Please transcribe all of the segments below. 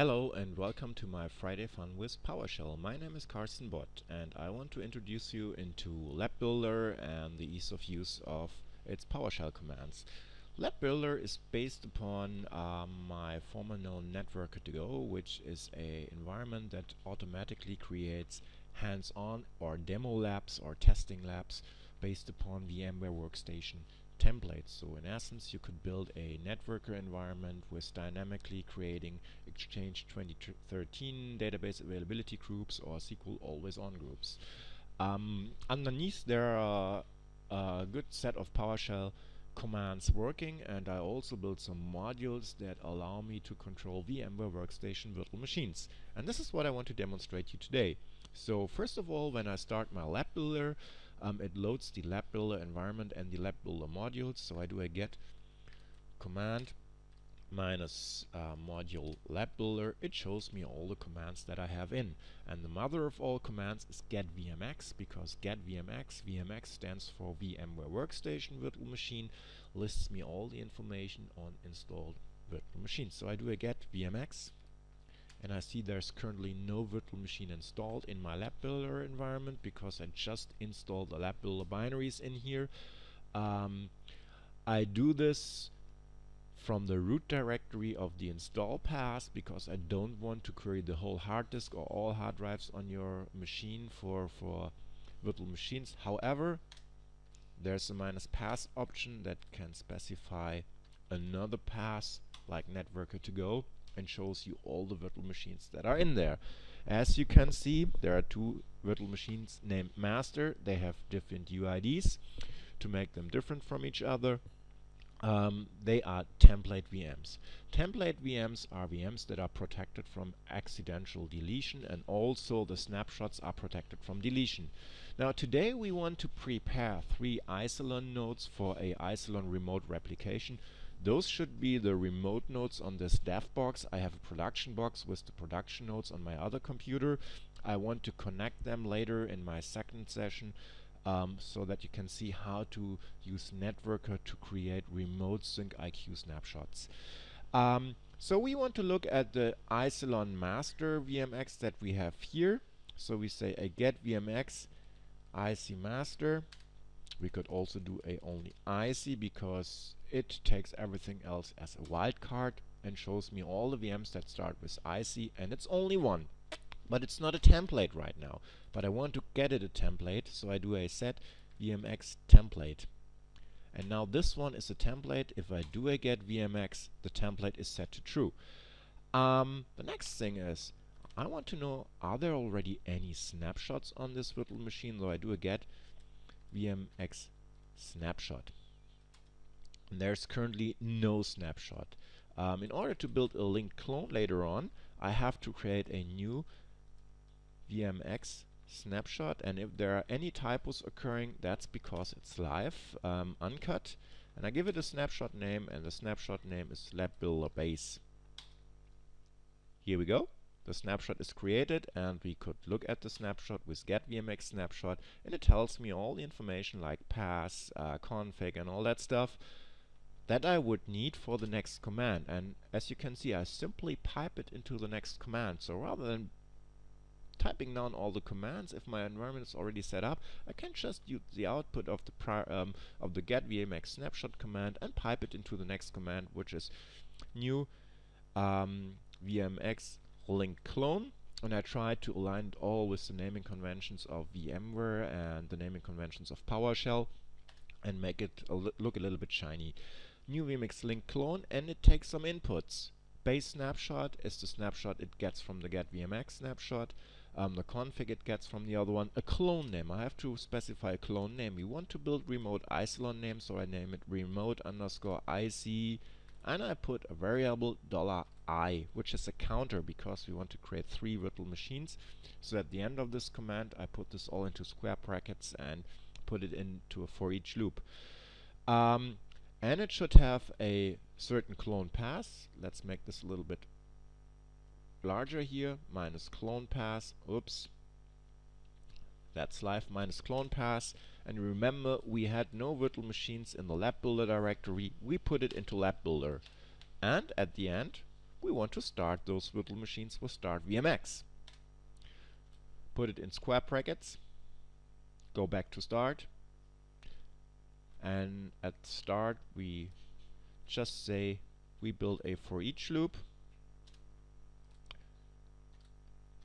Hello and welcome to my Friday Fun with Powershell. My name is Carsten Bott and I want to introduce you into Labbuildr and the ease of use of its PowerShell commands. Labbuildr is based upon my former known Networker2Go, which is an environment that automatically creates hands-on or demo labs or testing labs based upon VMware Workstation templates. So in essence, you could build a networker environment with dynamically creating Exchange 2013 database availability groups or SQL always on groups. Underneath there are a good set of PowerShell commands working, and I also built some modules that allow me to control VMware Workstation virtual machines. And this is what I want to demonstrate you today. So first of all, when I start my Labbuildr, it loads the Labbuildr environment and the Labbuildr modules. So I do a get command minus module Labbuildr. It shows me all the commands that I have in. And the mother of all commands is get VMX, because get VMX stands for VMware Workstation Virtual Machine, lists me all the information on installed virtual machines. So I do a get VMX, and I see there's currently no virtual machine installed in my Labbuildr environment because I just installed the Labbuildr binaries in here. I do this from the root directory of the install path because I don't want to query the whole hard disk or all hard drives on your machine for virtual machines. However, there's a -path option that can specify another path like Networker2Go and shows you all the virtual machines that are in there. As you can see, there are two virtual machines named master. They have different UIDs to make them different from each other. They are template VMs. Template VMs are VMs that are protected from accidental deletion, and also the snapshots are protected from deletion. Now today we want to prepare 3 Isilon nodes for a Isilon remote replication. Those should be the remote nodes on this dev box. I have a production box with the production nodes on my other computer. I want to connect them later in my second session so that you can see how to use Networker to create remote sync IQ snapshots. So we want to look at the Isilon master VMX that we have here. So we say a get VMX IC master. We could also do a only IC because it takes everything else as a wildcard and shows me all the VMs that start with IC, and it's only one. But it's not a template right now. But I want to get it a template, so I do a set VMX template. And now this one is a template. If I do a get VMX, the template is set to true. The next thing is, I want to know, are there already any snapshots on this virtual machine? So I do a get VMX snapshot. And there's currently no snapshot. In order to build a linked clone later on, I have to create a new VMX snapshot, and if there are any typos occurring, that's because it's live, uncut, and I give it a snapshot name, and the snapshot name is Labbuildr base. Here we go. The snapshot is created, and we could look at the snapshot with get VMX snapshot, and it tells me all the information like path, config, and all that stuff that I would need for the next command. And as you can see, I simply pipe it into the next command. So rather than typing down all the commands, if my environment is already set up, I can just use the output of the get VMX snapshot command and pipe it into the next command, which is new VMX linked clone. And I try to align it all with the naming conventions of VMware and the naming conventions of PowerShell and make it look a little bit shiny. New VMX linked clone, and it takes some inputs. Base snapshot is the snapshot it gets from the get VMX snapshot. The config it gets from the other one. A clone name. I have to specify a clone name. We want to build remote Isilon name, so I name it remote_IC, and I put a variable $I, which is a counter because we want to create 3 virtual machines. So at the end of this command, I put this all into square brackets and put it into a for each loop. And it should have a certain clone path. Let's make this a little bit larger here. Minus clone path. Oops. That's live minus clone path. And remember, we had no virtual machines in the Labbuildr directory. We put it into Labbuildr. And at the end, we want to start those virtual machines with start VMX. Put it in square brackets, go back to start, and at start we just say we build a for each loop,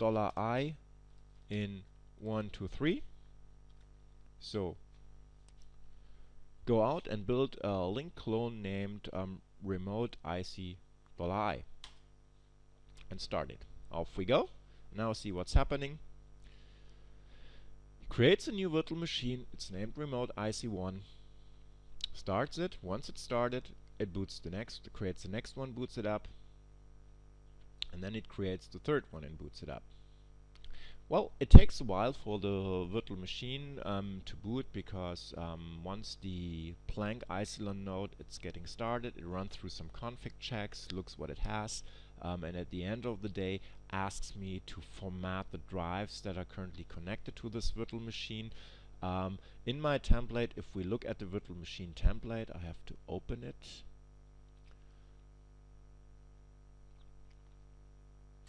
$I in 1, 2, 3. So go out and build a link clone named remote IC$I and start it. Off we go. Now see what's happening. It creates a new virtual machine. It's named remote IC1. Starts it. Once it's started, it boots the next, creates the next one, boots it up, and then it creates the third one and boots it up. Well, it takes a while for the virtual machine to boot, because once the blank Isilon node it's getting started, it runs through some config checks, looks what it has, and at the end of the day asks me to format the drives that are currently connected to this virtual machine. In my template, if we look at the virtual machine template, I have to open it.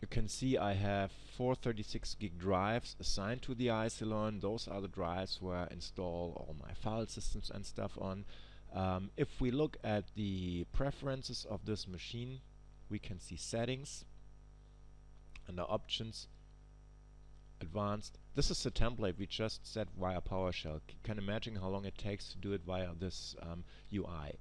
You can see I have 4 36 gig drives assigned to the Isilon. Those are the drives where I install all my file systems and stuff on. If we look at the preferences of this machine, we can see settings, under options, advanced. This is the template we just set via PowerShell. You can imagine how long it takes to do it via this UI.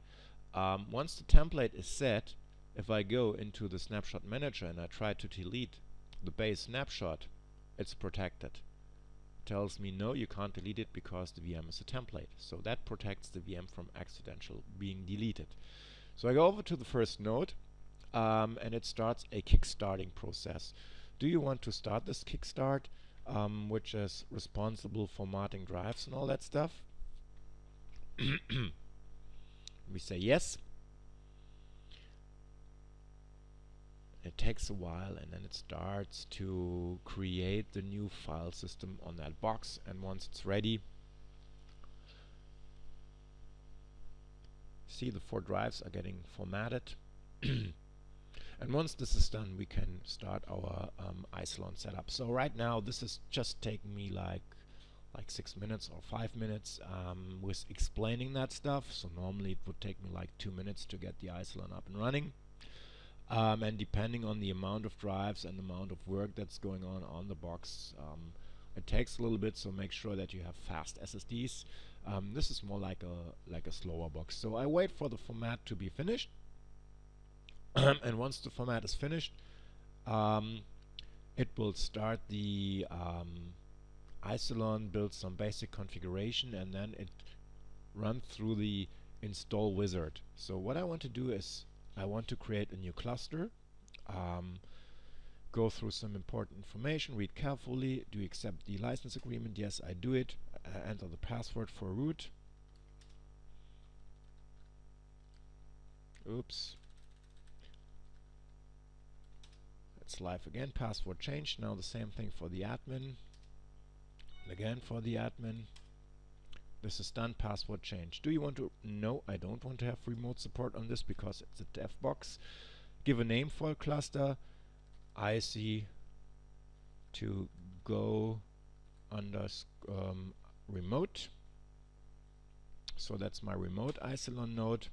Once the template is set, if I go into the snapshot manager and I try to delete the base snapshot, it's protected. It tells me no, you can't delete it because the VM is a template. So that protects the VM from accidental being deleted. So I go over to the first node and it starts a kickstarting process. Do you want to start this kickstart, which is responsible for formatting drives and all that stuff? We say yes. It takes a while, and then it starts to create the new file system on that box, and once it's ready, see the 4 drives are getting formatted. And once this is done, we can start our Isilon setup. So right now this is just taking me like 6 minutes or 5 minutes with explaining that stuff. So normally it would take me like 2 minutes to get the Isilon up and running. And depending on the amount of drives and the amount of work that's going on the box, it takes a little bit, so make sure that you have fast SSDs. This is more like a slower box. So I wait for the format to be finished. And once the format is finished, it will start the Isilon, build some basic configuration, and then it runs through the install wizard. So what I want to do is I want to create a new cluster, go through some important information, read carefully. Do you accept the license agreement? Yes, I do it. Enter the password for root. Oops. It's live again. Password changed. Now the same thing for the admin. Again for the admin. This is done. Password change. Do you want to? No, I don't want to have remote support on this because it's a dev box. Give a name for a cluster. IC to go under remote. So that's my remote Isilon node.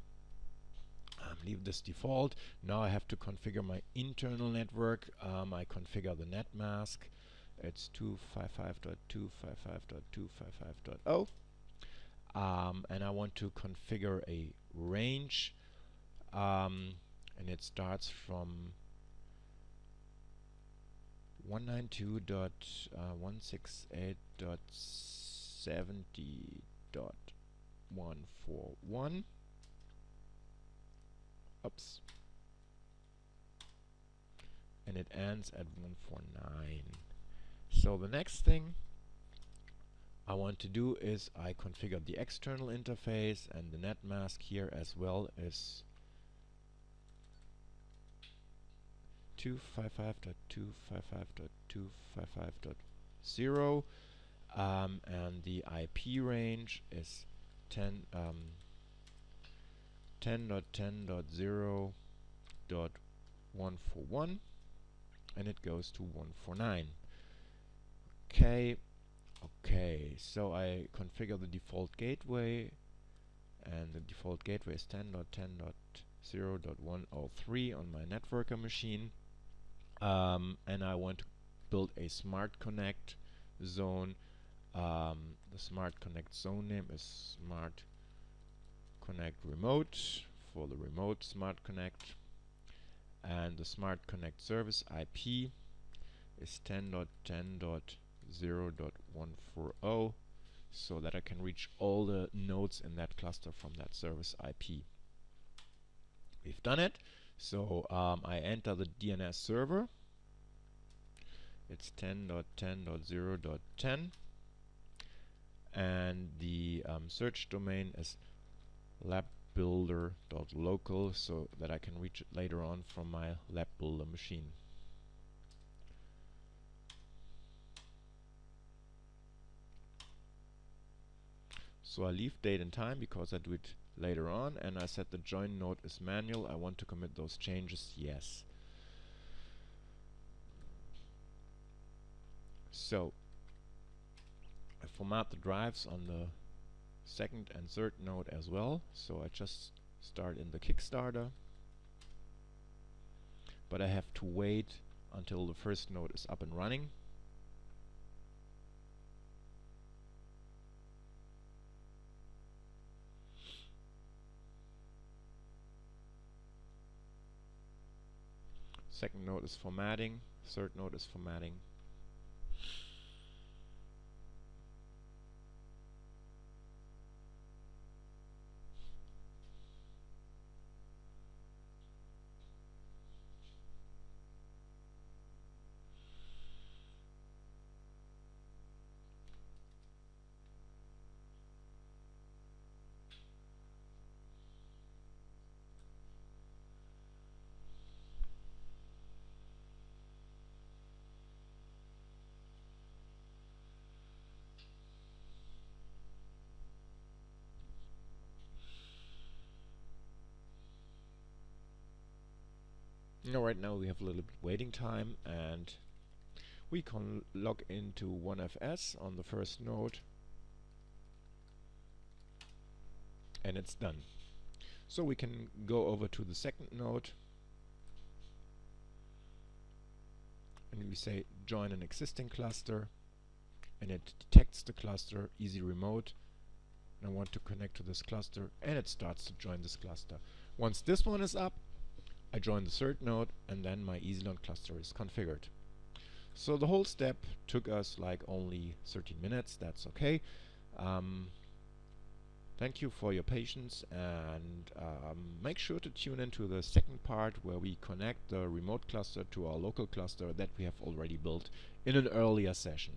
Leave this default. Now I have to configure my internal network. I configure the net mask. It's 255.255.255.0. And I want to configure a range, and it starts from 192.168.70.141. Oops. And it ends at 149. So the next thing I want to do is I configure the external interface, and the net mask here as well is 255.255.255.0, and the IP range is 10.10.0.1 141, and it goes to 149. Okay, so I configure the default gateway, and the default gateway is 10.10.0.103 on my networker machine, and I want to build a smart connect zone. The smart connect zone name is smart connect remote for the remote smart connect, and the smart connect service IP is 10.10.0.140, so that I can reach all the nodes in that cluster from that service IP. We've done it. So I enter the DNS server. It's 10.10.0.10, and the search domain is Labbuildr1.local, so that I can reach it later on from my Labbuildr machine. So I leave date and time because I do it later on, and I set the join node is manual. I want to commit those changes, yes. So I format the drives on the second and third node as well. So I just start in the Kickstarter, but I have to wait until the first node is up and running. Second node is formatting, third node is formatting. Right now we have a little bit waiting time, and we can log into OneFS on the first node, and it's done. So we can go over to the second node, and we say join an existing cluster, and it detects the cluster, easy remote, and I want to connect to this cluster, and it starts to join this cluster. Once this one is up, I join the third node, and then my Isilon cluster is configured. So the whole step took us like only 13 minutes. That's okay. Thank you for your patience, and make sure to tune into the second part where we connect the remote cluster to our local cluster that we have already built in an earlier session.